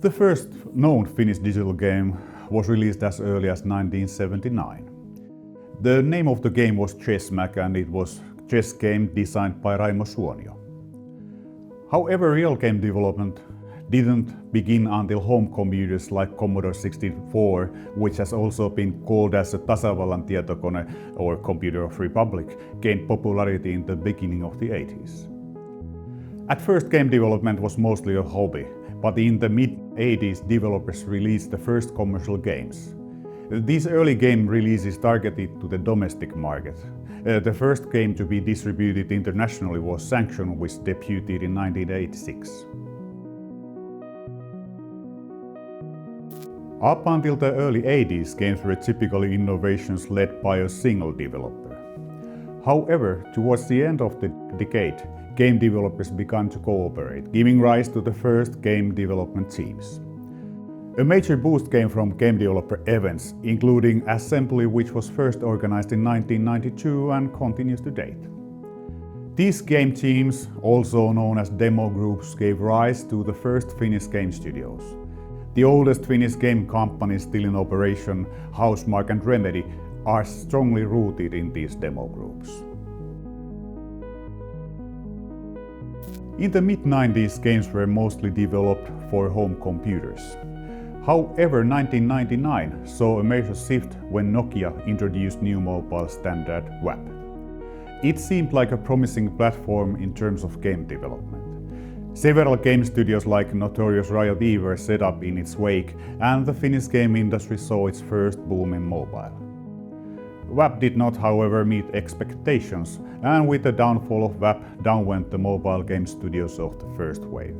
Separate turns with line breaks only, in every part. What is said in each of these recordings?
The first known Finnish digital game was released as early as 1979. The name of the game was Chessmac, and it was a chess game designed by Raimo Suonio. However, real game development didn't begin until home computers like Commodore 64, which has also been called as a Tasavallan tietokone or Computer of Republic, gained popularity in the beginning of the 80s. At first, game development was mostly a hobby, but in the mid-80s developers released the first commercial games. These early game releases targeted to the domestic market. The first game to be distributed internationally was Sanction, which debuted in 1986. Up until the early 80s, games were typically innovations led by a single developer. However, towards the end of the decade, game developers began to cooperate, giving rise to the first game development teams. A major boost came from game developer events, including Assembly, which was first organized in 1992 and continues to date. These game teams, also known as demo groups, gave rise to the first Finnish game studios. The oldest Finnish game companies still in operation, Housemarque and Remedy, are strongly rooted in these demo groups. In the mid-90s, games were mostly developed for home computers. However, 1999 saw a major shift when Nokia introduced new mobile standard WAP. It seemed like a promising platform in terms of game development. Several game studios like Notorious Riot E were set up in its wake, and the Finnish game industry saw its first boom in mobile. WAP did not, however, meet expectations, and with the downfall of WAP, down went the mobile game studios of the first wave.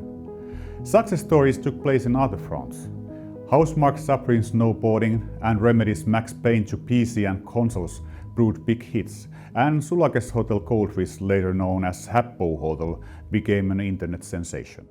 Success stories took place in other fronts. Housemarque's Supreme Snowboarding and Remedy's Max Payne to PC and consoles proved big hits, and Sulake's Hotel Goldfish, later known as Habbo Hotel, became an internet sensation.